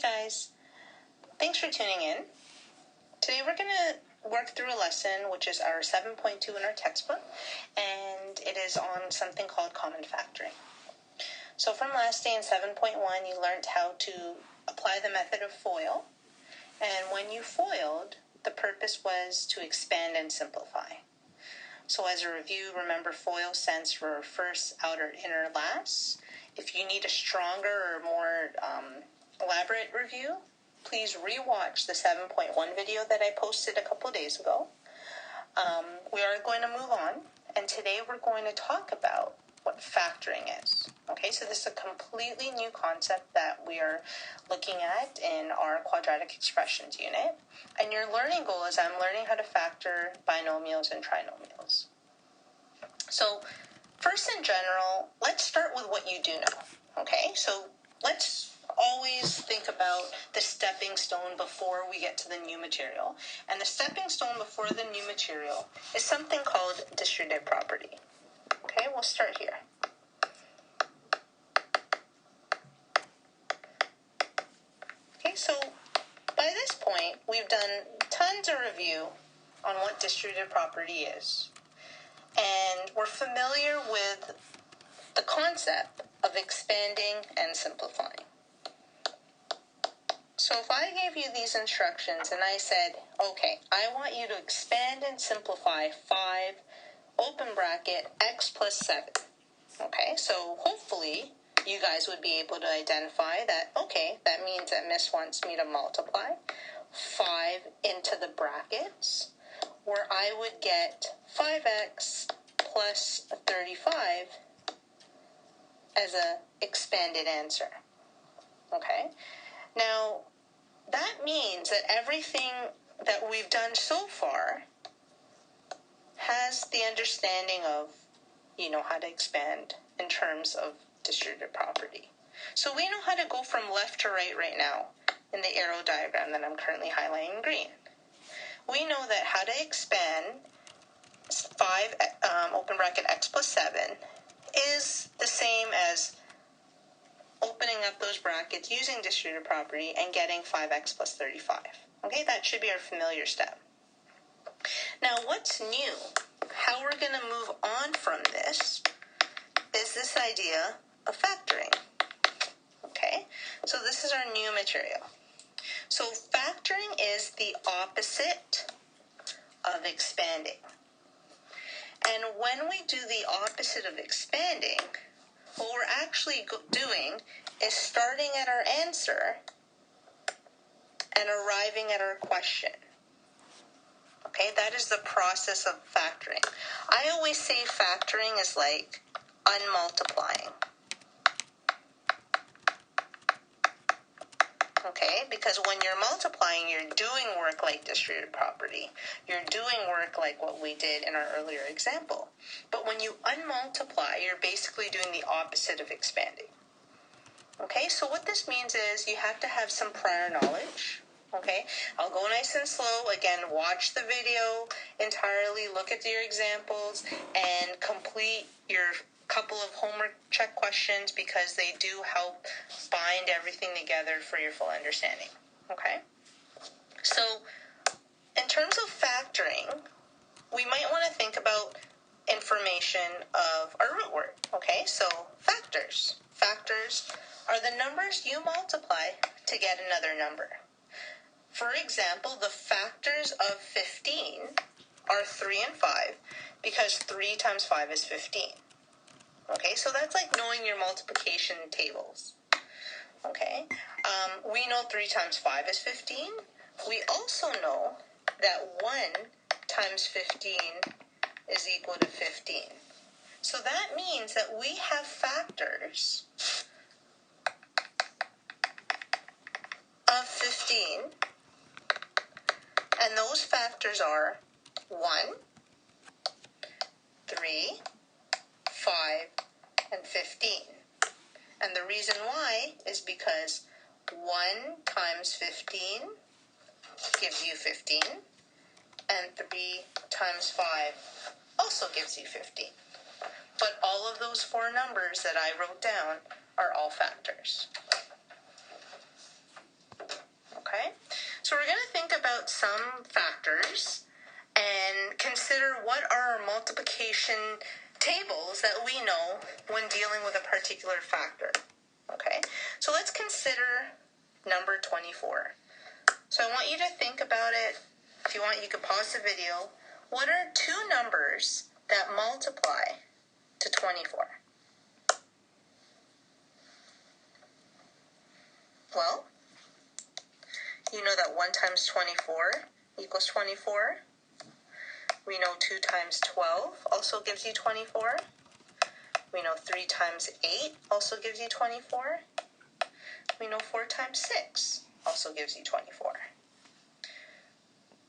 Hey guys, thanks for tuning in. Today we're going to work through a lesson which is our 7.2 in our textbook, and it is on something called common factoring. So from last day in 7.1 you learned how to apply the method of FOIL, and when you FOILed, the purpose was to expand and simplify. So as a review, remember FOIL stands for first, outer, inner, last. If you need a stronger or more elaborate review, please rewatch the 7.1 video that I posted a couple days ago. We are going to move on, and today we're going to talk about what factoring is. Okay, so this is a completely new concept that we are looking at in our quadratic expressions unit. And your learning goal is I'm learning how to factor binomials and trinomials. So first in general, let's start with what you do know. Okay, so let's always think about the stepping stone before we get to the new material. And the stepping stone before the new material is something called distributive property. Okay, we'll start here. Okay, so by this point, we've done tons of review on what distributive property is. And we're familiar with the concept of expanding and simplifying. So if I gave you these instructions and I said, okay, I want you to expand and simplify 5, open bracket, x plus 7. Okay, so hopefully you guys would be able to identify that, okay, that means that Miss wants me to multiply 5 into the brackets, where I would get 5x plus 35 as a expanded answer. Okay? Now, that means that everything that we've done so far has the understanding of, how to expand in terms of distributive property. So we know how to go from left to right now in the arrow diagram that I'm currently highlighting in green. We know that how to expand 5, open bracket, x plus 7 is the same as opening up those brackets using distributive property and getting 5x plus 35. Okay, that should be our familiar step. Now, what's new, how we're going to move on from this, is this idea of factoring. Okay, so this is our new material. So factoring is the opposite of expanding. And when we do the opposite of expanding, what we're actually doing is starting at our answer and arriving at our question. Okay, that is the process of factoring. I always say factoring is like unmultiplying. Okay, because when you're multiplying, you're doing work like distributive property. You're doing work like what we did in our earlier example. But when you unmultiply, you're basically doing the opposite of expanding. Okay, so what this means is you have to have some prior knowledge. Okay, I'll go nice and slow. Again, watch the video entirely, look at your examples, and complete your couple of homework check questions because they do help bind everything together for your full understanding. Okay? So, in terms of factoring, we might want to think about information of our root word. Okay? So, factors. Factors are the numbers you multiply to get another number. For example, the factors of 15 are 3 and 5 because 3 times 5 is 15. Okay, so that's like knowing your multiplication tables. Okay, we know 3 times 5 is 15. We also know that 1 times 15 is equal to 15. So that means that we have factors of 15, and those factors are 1, 3, 5, and 15. And the reason why is because 1 times 15 gives you 15, and 3 times 5 also gives you 15. But all of those 4 numbers that I wrote down are all factors. Okay? So we're going to think about some factors and consider what are our multiplication tables that we know when dealing with a particular factor. Okay? So let's consider number 24. So I want you to think about it. If you want, you can pause the video. What are two numbers that multiply to 24? Well, you know that 1 times 24 equals 24. We know 2 times 12 also gives you 24. We know 3 times 8 also gives you 24. We know 4 times 6 also gives you 24.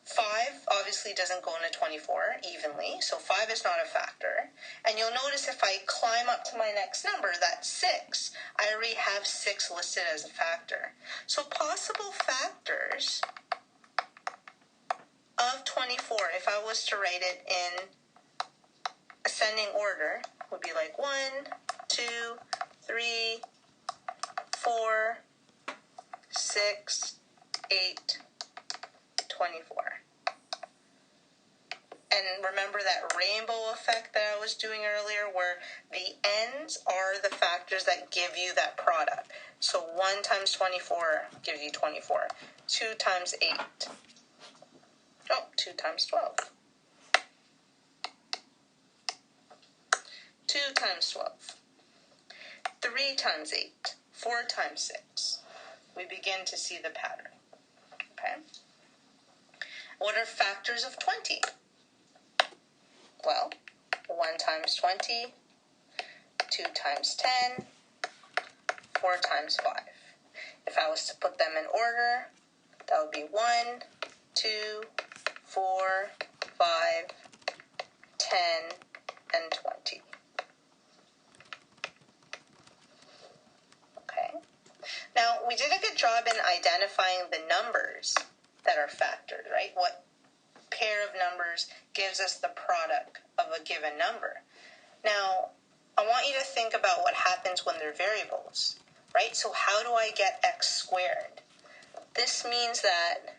5 obviously doesn't go into 24 evenly, so 5 is not a factor. And you'll notice if I climb up to my next number, that's 6, I already have 6 listed as a factor. So possible factors of 24, if I was to write it in ascending order, would be like 1, 2, 3, 4, 6, 8, 24. And remember that rainbow effect that I was doing earlier where the ends are the factors that give you that product. So 1 times 24 gives you 24. 2 times 8. Oh, 2 times 12. 2 times 12. 3 times 8. 4 times 6. We begin to see the pattern. Okay? What are factors of 20? Well, 1 times 20, 2 times 10, 4 times 5. If I was to put them in order, that would be 1, 2, 4, 5, 10, and 20. Okay. Now, we did a good job in identifying the numbers that are factored, right? What pair of numbers gives us the product of a given number. Now, I want you to think about what happens when they're variables, right? So how do I get x squared? This means that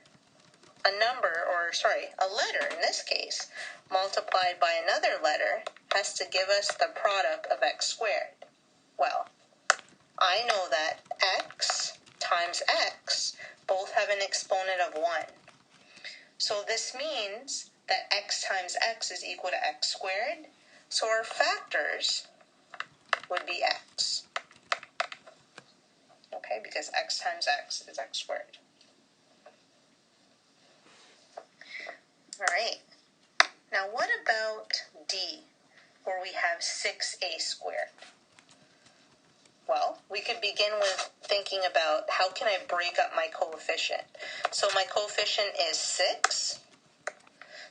a letter in this case, multiplied by another letter, has to give us the product of x squared. Well, I know that x times x both have an exponent of 1. So this means that x times x is equal to x squared. So our factors would be x. Okay, because x times x is x squared. All right. Now what about D, where we have 6a squared? Well, we could begin with thinking about how can I break up my coefficient. So my coefficient is 6.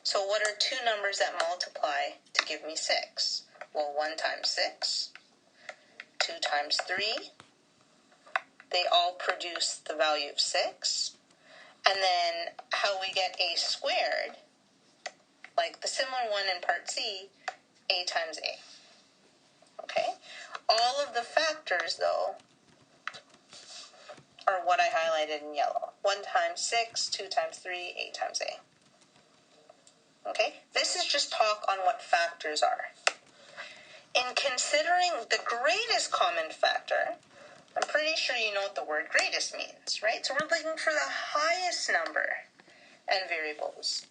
So what are two numbers that multiply to give me 6? Well, 1 times 6, 2 times 3. They all produce the value of 6. And then how we get a squared, like the similar one in part C, a times a. Okay? All of the factors, though, are what I highlighted in yellow. 1 times 6, 2 times 3, 8 times a. Okay? This is just talk on what factors are. In considering the greatest common factor, I'm pretty sure you know what the word greatest means, right? So we're looking for the highest number and variables.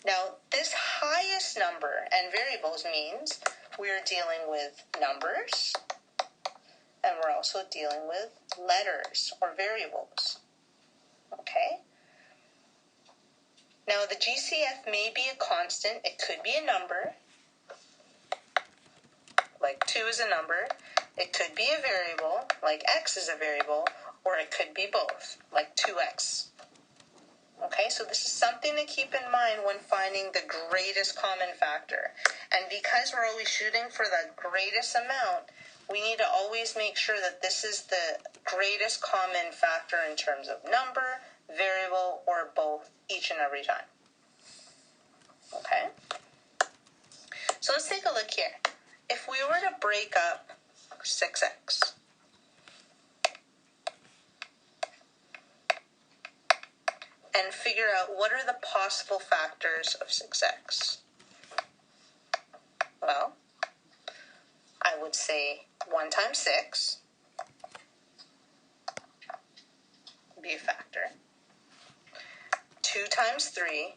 Now, this highest number and variables means we're dealing with numbers, and we're also dealing with letters or variables. Okay? Now, the GCF may be a constant. It could be a number, like 2 is a number. It could be a variable, like x is a variable, or it could be both, like 2x. Okay, so this is something to keep in mind when finding the greatest common factor. And because we're always shooting for the greatest amount, we need to always make sure that this is the greatest common factor in terms of number, variable, or both each and every time. Okay? So let's take a look here. If we were to break up 6x, and figure out what are the possible factors of 6x. Well, I would say 1 times 6 would be a factor. 2 times 3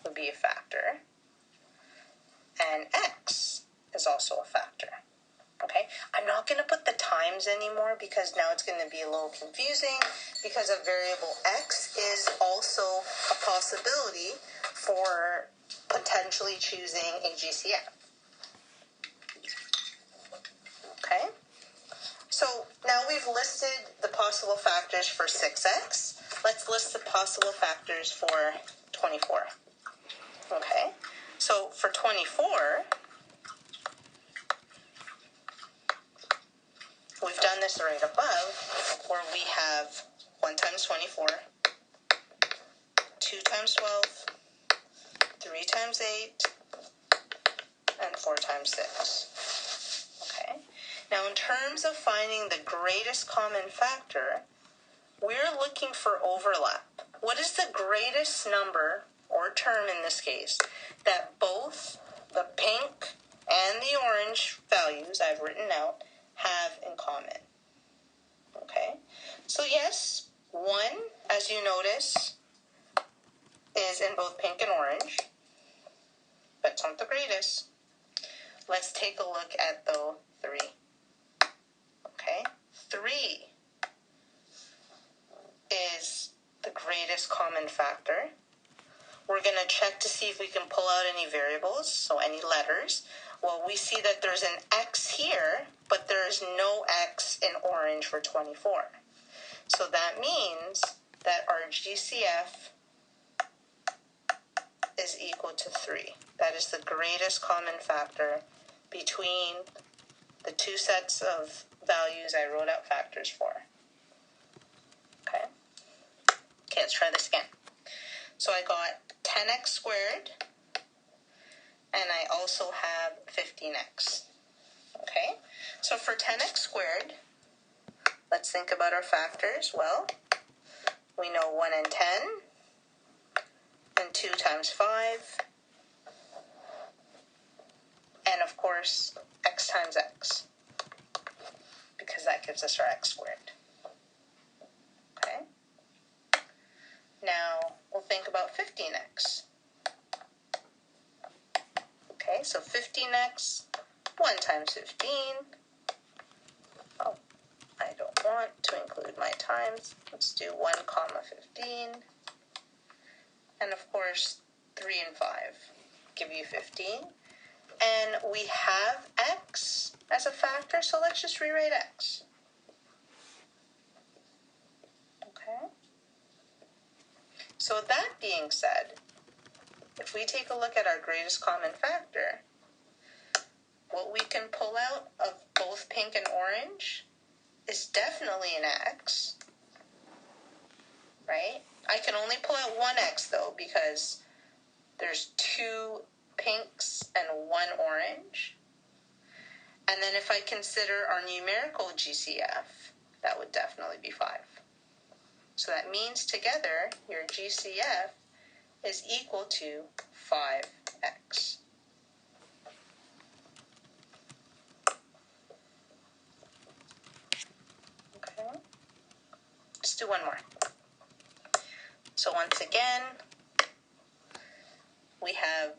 would be a factor. And x is also a factor. Okay, I'm not going to put the times anymore because now it's going to be a little confusing because a variable x is also a possibility for potentially choosing a GCF. Okay, so now we've listed the possible factors for 6x. Let's list the possible factors for 24. Okay, so for 24, we've done this right above, where we have 1 times 24, 2 times 12, 3 times 8, and 4 times 6. Okay. Now, in terms of finding the greatest common factor, we're looking for overlap. What is the greatest number, or term in this case, that both the pink and the orange values I've written out have in common? Okay, so yes, 1, as you notice, is in both pink and orange, but it's not the greatest. Let's take a look at the 3. Okay, 3 is the greatest common factor. We're going to check to see if we can pull out any variables, so any letters. Well, we see that there's an x here, but there's no x in orange for 24. So that means that our GCF is equal to 3. That is the greatest common factor between the two sets of values I wrote out factors for. Okay, let's try this again. So I got 10x squared, and I also have 15x. Okay, so for 10x squared, let's think about our factors. Well, we know 1 and 10, and 2 times 5, and of course, x times x, because that gives us our x squared. Okay, now we'll think about 15x. Okay, so 15x, 1 times 15. Oh, I don't want to include my times. Let's do 1 comma 15. And of course, 3 and 5 give you 15. And we have x as a factor, so let's just rewrite x. Okay. So that being said, if we take a look at our greatest common factor, what we can pull out of both pink and orange is definitely an x, right? I can only pull out one x though because there's 2 pinks and 1 orange. And then if I consider our numerical GCF, that would definitely be 5. So that means together your GCF is equal to 5x. Okay, let's do one more. So once again, we have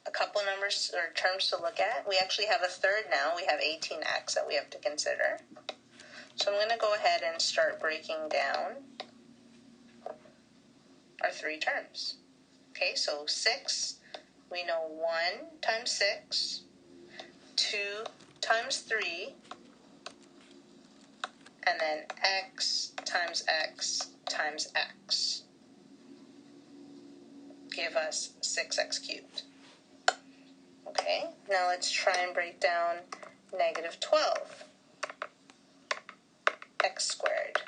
a couple numbers or terms to look at. We actually have a third now. We have 18x that we have to consider. So I'm going to go ahead and start breaking down our 3 terms. Okay, so 6, we know 1 times 6, 2 times 3, and then x times x times x give us 6x cubed. Okay, now let's try and break down negative 12 x squared.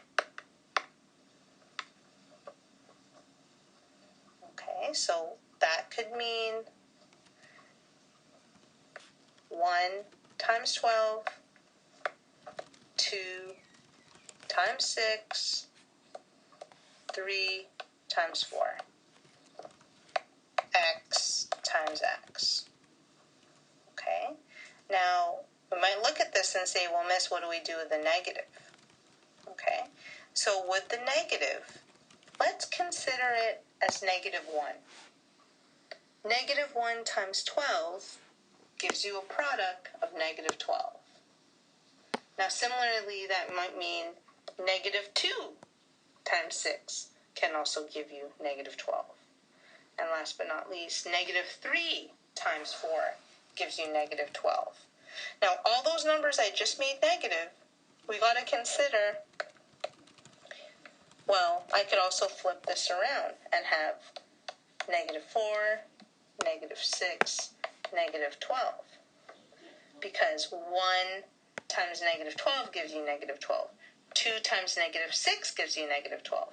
Okay, so that could mean 1 times 12, 2 times 6, 3 times 4. X times x. Okay? Now, we might look at this and say, well, miss, what do we do with the negative? Okay? So with the negative, let's consider it as negative 1. Negative 1 times 12 gives you a product of negative 12. Now, similarly, that might mean negative 2 times 6 can also give you negative 12. And last but not least, negative 3 times 4 gives you negative 12. Now, all those numbers I just made negative, we got to consider, well, I could also flip this around and have negative 4, negative 6, negative 12. Because 1 times negative 12 gives you negative 12. 2 times negative 6 gives you negative 12.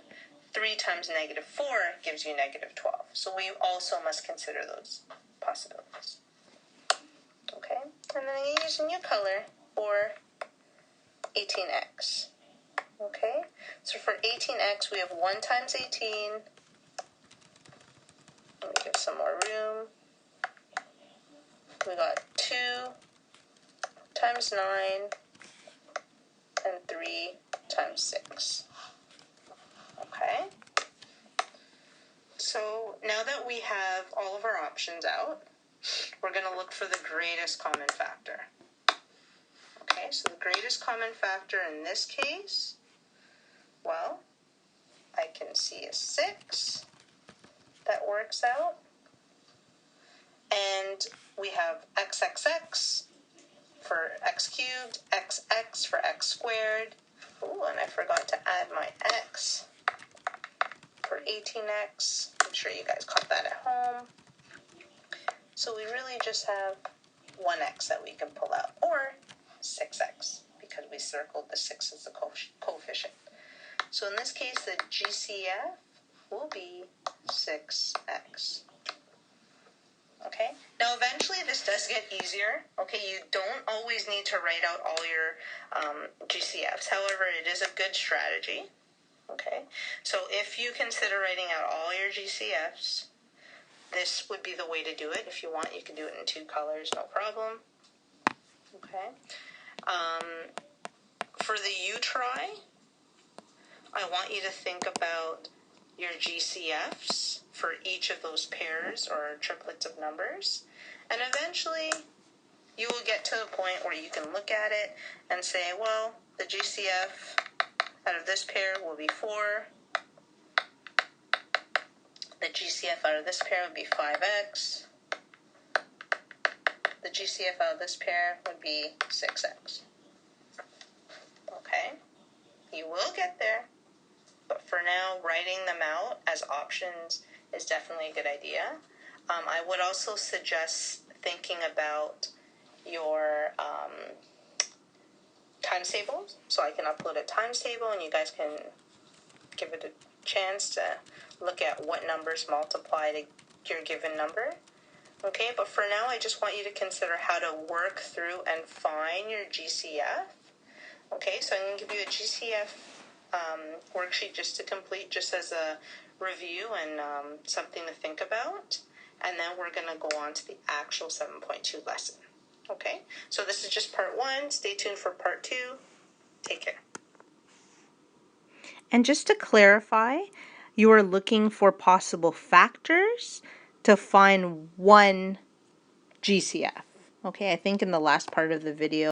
3 times negative 4 gives you negative 12. So we also must consider those possibilities. Okay? And then I use a new color for 18x. Okay? So for 18x, we have 1 times 18. Let me give some more room. We got 2 times 9 and 3 times 6. Okay? So now that we have all of our options out, we're going to look for the greatest common factor. Okay, so the greatest common factor in this case, well, I can see a 6 that works out. And we have xxx for x cubed, xx for x squared. Ooh, and I forgot to add my x for 18x. I'm sure you guys caught that at home. So we really just have 1x that we can pull out, or 6x, because we circled the 6 as the coefficient. So in this case, the GCF will be 6x. Okay, now eventually this does get easier. Okay, you don't always need to write out all your GCFs. However, it is a good strategy. Okay, so if you consider writing out all your GCFs, this would be the way to do it. If you want, you can do it in 2 colors, no problem. Okay, for the U-try, I want you to think about your GCFs for each of those pairs or triplets of numbers. And eventually, you will get to a point where you can look at it and say, well, the GCF out of this pair will be 4. The GCF out of this pair would be 5x. The GCF out of this pair would be 6x. Okay? You will get there. But for now, writing them out as options is definitely a good idea. I would also suggest thinking about your times table. So I can upload a times table and you guys can give it a chance to look at what numbers multiply to your given number. Okay, but for now, I just want you to consider how to work through and find your GCF. Okay, so I'm going to give you a GCF worksheet just to complete, just as a review and something to think about. And then we're going to go on to the actual 7.2 lesson. Okay, so this is just part 1. Stay tuned for part 2. Take care. And just to clarify, you are looking for possible factors to find one GCF. Okay, I think in the last part of the video,